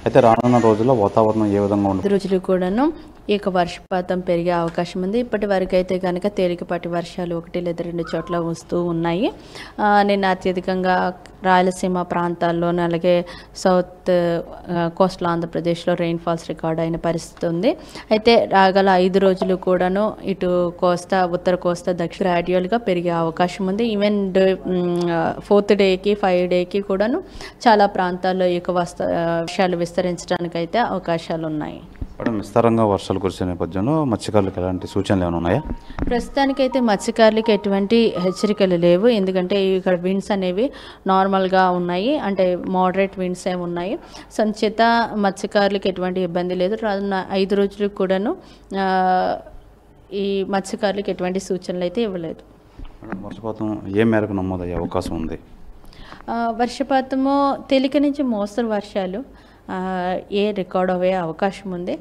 అయితే రానున్న రోజుల్లో వాతావరణం ఏ విధంగా ఉంటుంది? రోజులు కూడాను ఇక వర్షపాతం పెరిగే అవకాశం ఉంది. ఇప్పటి వరకు అయితే కనుక తేలికపాటి వర్షాలు 1 లేదా 2 చోట్ల వస్తూ ఉన్నాయి. నిన్న అత్యధికంగా రాయలసీమ ప్రాంతాల్లోనూ అలాగే సౌత్ కోస్టల్ ఆంధ్రప్రదేశ్లో రెయిన్ఫాల్స్ రికార్డ్ అయిన పరిస్థితి ఉంది. అయితే రాగల 5 రోజులు కూడాను ఇటు కోస్తా, ఉత్తర కోస్తా, దక్షిణ గ్రాడ్యువల్గా పెరిగే అవకాశం ఉంది. ఈవెన్ 4th డేకి 5 డేకి కూడాను చాలా ప్రాంతాల్లో ఇక వర్షాలు విస్తరించడానికి అయితే అవకాశాలు ఉన్నాయి. మేడం, విస్తారంగా వర్షాలు కురిసే నేపథ్యంలో మత్స్యకారులకు ఎలాంటి సూచనలు ఏమైనా ఉన్నాయా? ప్రస్తుతానికైతే మత్స్యకారులకి ఎటువంటి హెచ్చరికలు లేవు. ఎందుకంటే ఇక్కడ విండ్స్ అనేవి నార్మల్గా ఉన్నాయి, అంటే మోడరేట్ విండ్స్ ఏమి ఉన్నాయి. సంచేత మత్స్యకారులకి ఎటువంటి ఇబ్బంది లేదు. రానున్న 5 రోజులకు కూడాను ఈ మత్స్యకారులకు ఎటువంటి సూచనలు అయితే ఇవ్వలేదు. వర్షపాతం ఏ మేరకు నమోదయ్యే అవకాశం ఉంది? వర్షపాతము తేలిక నుంచి మోస్తరు వర్షాలు రికార్డ్ అయ్యే అవకాశం ఉంది.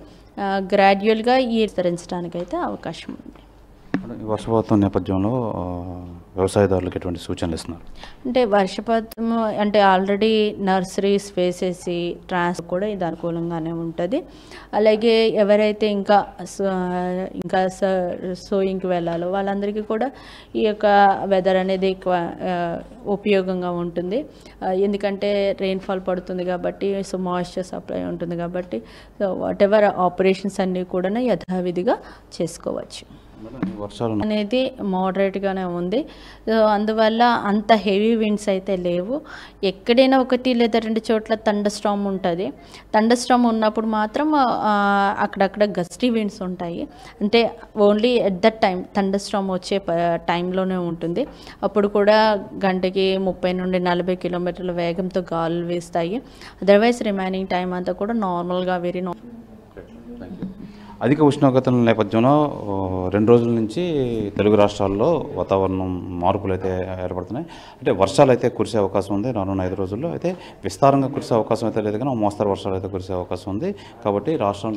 గ్రాడ్యువల్గా విస్తరించడానికైతే అవకాశం ఉంది. ఈ వర్షపాతం నేపథ్యంలో వ్యవసాయదారులకు ఎటువంటి సూచనలు ఇస్తున్నారు? అంటే వర్షపాతము అంటే ఆల్రెడీ నర్సరీస్ వేసేసి ట్రాన్స్పోర్ట్ కూడా ఇది అనుకూలంగానే ఉంటుంది. అలాగే ఎవరైతే ఇంకా సోయింగ్కి వెళ్ళాలో వాళ్ళందరికీ కూడా ఈ యొక్క వెదర్ అనేది ఎక్కువ ఉపయోగంగా ఉంటుంది. ఎందుకంటే రెయిన్ఫాల్ పడుతుంది కాబట్టి, సో మాయిశ్చర్ సప్లై ఉంటుంది కాబట్టి, సో వాట్ ఎవర్ ఆపరేషన్స్ అన్నీ కూడా యథావిధిగా చేసుకోవచ్చు. వర్షాలు అనేది మోడరేట్గానే ఉంది. అందువల్ల అంత హెవీ విండ్స్ అయితే లేవు. ఎక్కడైనా 1 లేదా 2 చోట్ల థండర్ స్టార్మ్ ఉంటుంది. థండర్ స్టార్మ్ ఉన్నప్పుడు మాత్రం అక్కడక్కడ గస్టీ విండ్స్ ఉంటాయి. అంటే only at that time thunder Storm వచ్చే టైంలోనే ఉంటుంది. అప్పుడు కూడా గంటకి 30 నుండి 40 కిలోమీటర్ల వేగంతో గాలులు వీస్తాయి. అదర్వైజ్ రిమైనింగ్ టైం అంతా కూడా నార్మల్గా అధిక ఉష్ణోగ్రతల నేపథ్యంలో 2 రోజుల నుంచి తెలుగు రాష్ట్రాల్లో వాతావరణం మార్పులు అయితే ఏర్పడుతున్నాయి. అంటే వర్షాలు అయితే కురిసే అవకాశం ఉంది రానున్న 5 రోజుల్లో. అయితే విస్తారంగా కురిసే అవకాశం అయితే లేదు, కానీ మోస్తరు వర్షాలు అయితే కురిసే అవకాశం ఉంది. కాబట్టి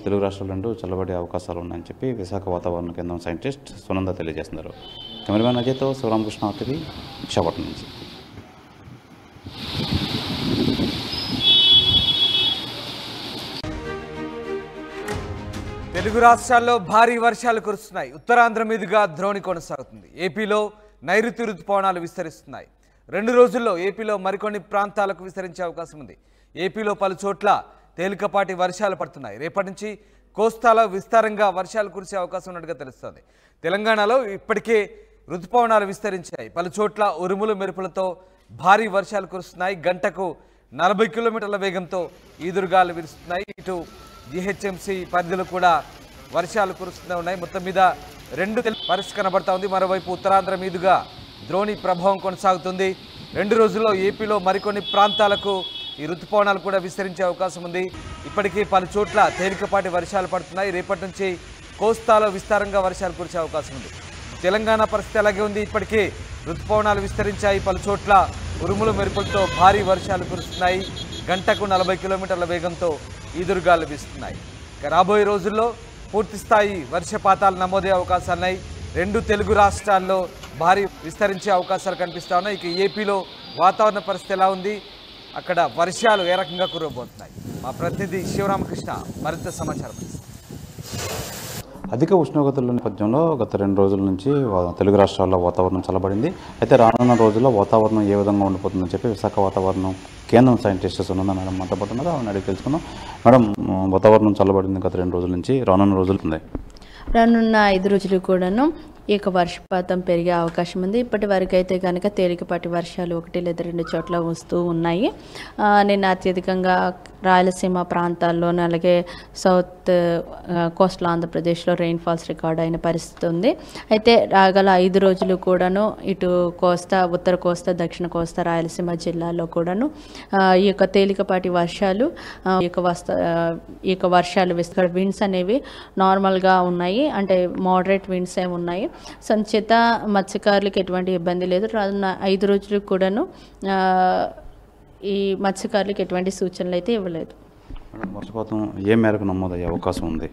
తెలుగు రాష్ట్రాలు 2 చల్లబడే అవకాశాలు ఉన్నాయని చెప్పి విశాఖ వాతావరణ కేంద్రం సైంటిస్ట్ సునంద తెలియజేస్తున్నారు. కెమెరామెన్ అజయ్తో శివరామకృష్ణ టీవీ, విశాఖపట్నం నుంచి. తెలుగు రాష్ట్రాల్లో భారీ వర్షాలు కురుస్తున్నాయి. ఉత్తరాంధ్ర మీదుగా ద్రోణి కొనసాగుతుంది. ఏపీలో నైరుతి రుతుపవనాలు విస్తరిస్తున్నాయి. 2 రోజుల్లో ఏపీలో మరికొన్ని ప్రాంతాలకు విస్తరించే అవకాశం ఉంది. ఏపీలో పలు చోట్ల తేలికపాటి వర్షాలు పడుతున్నాయి. రేపటి నుంచి కోస్తాలో విస్తారంగా వర్షాలు కురిసే అవకాశం ఉన్నట్టుగా తెలుస్తోంది. తెలంగాణలో ఇప్పటికే రుతుపవనాలు విస్తరించాయి. పలు చోట్ల ఉరుములు మెరుపులతో భారీ వర్షాలు కురుస్తున్నాయి. గంటకు 40 కిలోమీటర్ల వేగంతో ఈదురుగాలు వీరుస్తున్నాయి. ఇటు జిహెచ్ఎంసీ పరిధిలో కూడా వర్షాలు కురుస్తూనే ఉన్నాయి. మొత్తం మీద 2 పరిస్థితి కనబడతా ఉంది. మరోవైపు ఉత్తరాంధ్ర మీదుగా ద్రోణి ప్రభావం కొనసాగుతుంది. 2 రోజుల్లో ఏపీలో మరికొన్ని ప్రాంతాలకు ఈ రుతుపవనాలు కూడా విస్తరించే అవకాశం ఉంది. ఇప్పటికీ పలు చోట్ల తేలికపాటి వర్షాలు పడుతున్నాయి. రేపటి నుంచి కోస్తాలో విస్తారంగా వర్షాలు కురిసే అవకాశం ఉంది. తెలంగాణ పరిస్థితి అలాగే ఉంది. ఇప్పటికే రుతుపవనాలు విస్తరించాయి. పలు చోట్ల ఉరుములు మెరుపులతో భారీ వర్షాలు కురుస్తున్నాయి. గంటకు 40 కిలోమీటర్ల వేగంతో ఈదురుగాలు వీస్తున్నాయి. రాబోయే రోజుల్లో పూర్తిస్థాయి వర్షపాతాలు నమోదయ్యే అవకాశాలున్నాయి. 2 తెలుగు రాష్ట్రాల్లో భారీ విస్తరించే అవకాశాలు కనిపిస్తా ఉన్నాయి. ఇక ఏపీలో వాతావరణ పరిస్థితి ఎలా ఉంది, అక్కడ వర్షాలు ఏ రకంగా కురవబోతున్నాయి, మా ప్రతినిధి శివరామకృష్ణ మరింత సమాచారం. అధిక ఉష్ణోగ్రతల నేపథ్యంలో గత 2 రోజుల నుంచి తెలుగు రాష్ట్రాల్లో వాతావరణం చల్లబడింది. అయితే రానున్న రోజుల్లో వాతావరణం ఏ విధంగా ఉండిపోతుందని చెప్పి విశాఖ వాతావరణం కేంద్రం సైంటిస్ట్స్ ఉన్నదా మేడం మాట్లాడుతున్నారు. ఆమెను అడిగి తెలుసుకుందాం. మేడం, వాతావరణం చల్లబడింది గత 2 రోజుల నుంచి, రానున్న రోజులు ఉంది? రానున్న 5 రోజులు కూడాను ఇక వర్షపాతం పెరిగే అవకాశం ఉంది. ఇప్పటి వరకు అయితే కనుక తేలికపాటి వర్షాలు 1 లేదా 2 చోట్ల వస్తూ ఉన్నాయి. నిన్న అత్యధికంగా రాయలసీమ ప్రాంతాల్లోనూ అలాగే సౌత్ కోస్టల్ ఆంధ్రప్రదేశ్లో రెయిన్ఫాల్స్ రికార్డ్ అయిన పరిస్థితి ఉంది. అయితే రాగల 5 రోజులు కూడాను ఇటు కోస్తా, ఉత్తర కోస్తా, దక్షిణ కోస్తా, రాయలసీమ జిల్లాల్లో కూడాను ఈ యొక్క తేలికపాటి వర్షాలు విండ్స్ అనేవి నార్మల్గా ఉన్నాయి, అంటే మోడరేట్ విండ్స్ ఏమి ఉన్నాయి. సంచేత మత్స్యకారులకు ఎటువంటి ఇబ్బంది లేదు. రానున్న 5 రోజులకు కూడాను ఈ మత్స్యకారులకు ఎటువంటి సూచనలు అయితే ఇవ్వలేదు. వర్షపాతం ఏ మేరకు నమోదయ్యే అవకాశం ఉంది?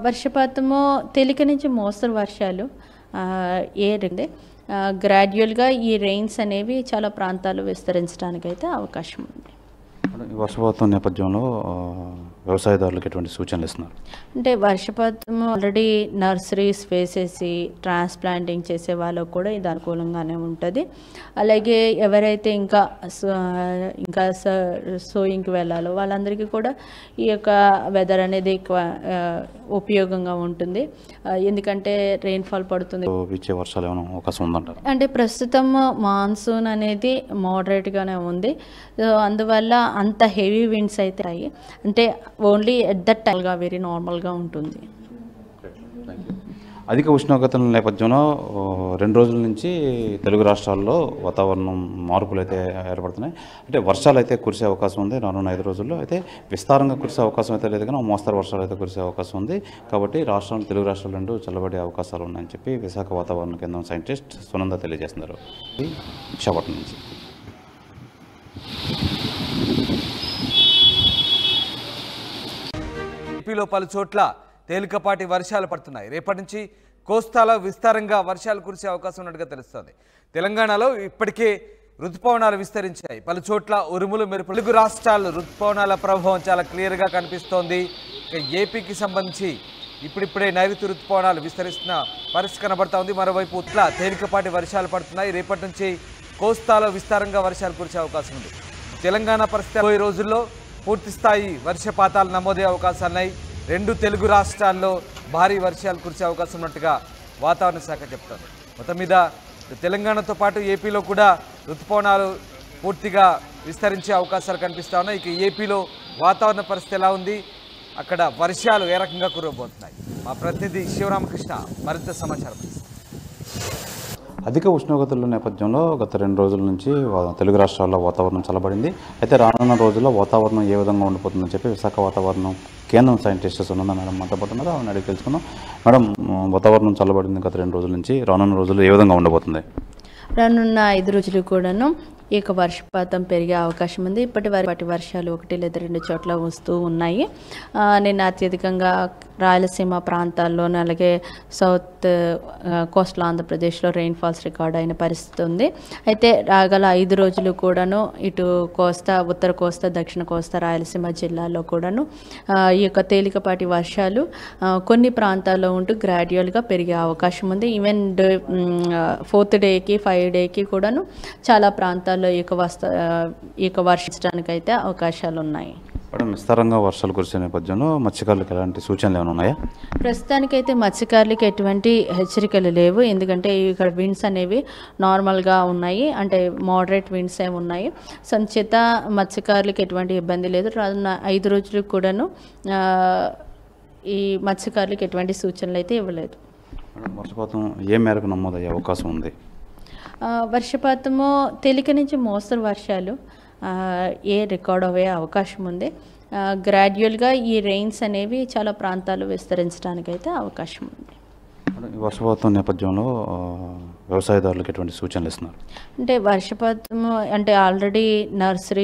వర్షపాతము తేలిక నుంచి మోస్తరు వర్షాలు గ్రాడ్యువల్గా ఈ రెయిన్స్ అనేవి చాలా ప్రాంతాలు విస్తరించడానికి అయితే అవకాశం ఉంది. ఈ వర్షపాతం నేపథ్యంలో వ్యవసాయదారులకు ఎటువంటి సూచనలు ఇస్తున్నారు? అంటే వర్షపాతం ఆల్రెడీ నర్సరీస్ వేసేసి ట్రాన్స్ప్లాంటింగ్ చేసే వాళ్ళకు కూడా ఇది అనుకూలంగానే ఉంటుంది. అలాగే ఎవరైతే ఇంకా సోయింగ్కి వెళ్ళాలో వాళ్ళందరికీ కూడా ఈ యొక్క వెదర్ అనేది ఎక్కువ ఉపయోగంగా ఉంటుంది. ఎందుకంటే రెయిన్ఫాల్ పడుతుంది. ఇచ్చే వర్షాలు ఏమైనా అవకాశం ఉందంటారు? అంటే ప్రస్తుతం మాన్సూన్ అనేది మోడరేట్గానే ఉంది. అందువల్ల అంత హెవీ విండ్స్ అయితే అయ్యి అంటే ఓన్లీ ఎట్ దట్ టైమ్గా వెరీ నార్మల్గా ఉంటుంది. అధిక ఉష్ణోగ్రతల నేపథ్యంలో 2 రోజుల నుంచి తెలుగు రాష్ట్రాల్లో వాతావరణం మార్పులు అయితే ఏర్పడుతున్నాయి. అంటే వర్షాలు అయితే కురిసే అవకాశం ఉంది రానున్న 5 రోజుల్లో. అయితే విస్తారంగా కురిసే అవకాశం అయితే లేదు, కానీ మోస్తరు వర్షాలు అయితే కురిసే అవకాశం ఉంది. కాబట్టి తెలుగు రాష్ట్రాలు రెండు చల్లబడే అవకాశాలు ఉన్నాయని చెప్పి విశాఖ వాతావరణ కేంద్రం సైంటిస్ట్ సునంద తెలియజేస్తున్నారు విశాఖపట్నం నుంచి. ఏపీలో పలు చోట్ల తేలికపాటి వర్షాలు పడుతున్నాయి. రేపటి నుంచి కోస్తాలో విస్తారంగా వర్షాలు కురిసే అవకాశం ఉన్నట్టుగా తెలుస్తోంది. తెలంగాణలో ఇప్పటికే రుతుపవనాలు విస్తరించాయి. పలు చోట్ల ఉరుములు మెరుపులు. తెలుగు రాష్ట్రాలు రుతుపవనాల ప్రభావం చాలా క్లియర్గా కనిపిస్తోంది. ఇక ఏపీకి సంబంధించి ఇప్పుడిప్పుడే నైరుతి రుతుపవనాలు విస్తరిస్తున్న పరిస్థితి కనబడతా ఉంది. మరోవైపు ఇట్లా తేలికపాటి వర్షాలు పడుతున్నాయి. రేపటి నుంచి కోస్తాలో విస్తారంగా వర్షాలు కురిసే అవకాశం ఉంది. తెలంగాణ పరిస్థితి 20 రోజుల్లో పూర్తి స్థాయి వర్షపాతాలు నమోదయ్యే అవకాశాలున్నాయి. 2 తెలుగు రాష్ట్రాల్లో భారీ వర్షాలు కురిసే అవకాశం ఉన్నట్టుగా వాతావరణ శాఖ చెప్తోంది. మొత్తం మీద తెలంగాణతో పాటు ఏపీలో కూడా రుతుపవనాలు పూర్తిగా విస్తరించే అవకాశాలు కనిపిస్తూ ఉన్నాయి. ఇక ఏపీలో వాతావరణ పరిస్థితి ఎలా ఉంది, అక్కడ వర్షాలు ఏ రకంగా కురవబోతున్నాయి, మా ప్రతినిధి శివరామకృష్ణ మరింత సమాచారం. అధిక ఉష్ణోగ్రతల నేపథ్యంలో గత 2 రోజుల నుంచి తెలుగు రాష్ట్రాల్లో వాతావరణం చల్లబడింది. అయితే రానున్న రోజుల్లో వాతావరణం ఏ విధంగా ఉండిపోతుందని చెప్పి విశాఖ వాతావరణం కేంద్రం సైంటిస్ట్ సునంద మేడం మాట్లాడుతున్నారు. ఆమెను అడిగి తెలుసుకుందాం. మేడం, వాతావరణం చల్లబడింది గత 2 రోజుల నుంచి. రానున్న రోజుల్లో ఏ విధంగా ఉండబోతుంది? రానున్న 5 రోజులు కూడాను ఈ యొక్క వర్షపాతం పెరిగే అవకాశం ఉంది. ఇప్పటి వర్షాలు 1 లేదా 2 చోట్ల వస్తూ ఉన్నాయి. నిన్న అత్యధికంగా రాయలసీమ ప్రాంతాల్లోనూ అలాగే సౌత్ కోస్టల్ ఆంధ్రప్రదేశ్లో రెయిన్ఫాల్స్ రికార్డ్ అయిన పరిస్థితి ఉంది. అయితే రాగల 5 రోజులు కూడాను ఇటు ఉత్తర కోస్తా, దక్షిణ కోస్తా, రాయలసీమ జిల్లాలో కూడాను ఈ యొక్క తేలికపాటి వర్షాలు కొన్ని ప్రాంతాల్లో ఉంటూ గ్రాడ్యువల్గా పెరిగే అవకాశం ఉంది. ఈవెన్ 4th డేకి 5th డేకి కూడాను చాలా ప్రాంతాల్లో ఈ యొక్క వర్షించడానికి అయితే అవకాశాలు ఉన్నాయి. మేడం, విస్తారంగా వర్షాలు కురిసే నేపథ్యంలో మత్స్యకారులకు ఎలాంటి సూచనలు ఏమైనా ఉన్నాయా? ప్రస్తుతానికైతే మత్స్యకారులకు ఎటువంటి హెచ్చరికలు లేవు. ఎందుకంటే ఇక్కడ విండ్స్ అనేవి నార్మల్గా ఉన్నాయి, అంటే మోడరేట్ విండ్స్ ఏమి ఉన్నాయి. సంచేత మత్స్యకారులకు ఎటువంటి ఇబ్బంది లేదు. రానున్న 5 రోజులకు కూడాను ఈ మత్స్యకారులకు ఎటువంటి సూచనలు అయితే ఇవ్వలేదు. వర్షపాతం ఏ మేరకు నమోదయ్యే అవకాశం ఉంది? వర్షపాతము తేలిక నుంచి మోస్తరు వర్షాలు రికార్డ్ అయ్యే అవకాశం ఉంది. గ్రాడ్యువల్గా ఈ రెయిన్స్ అనేవి చాలా ప్రాంతాలు విస్తరించడానికి అయితే అవకాశం ఉంది. వర్షపాతం నేపథ్యంలో వ్యవసాయదారులకు ఎటువంటి సూచనలు ఇస్తున్నారు? అంటే వర్షపాతం అంటే ఆల్రెడీ నర్సరీ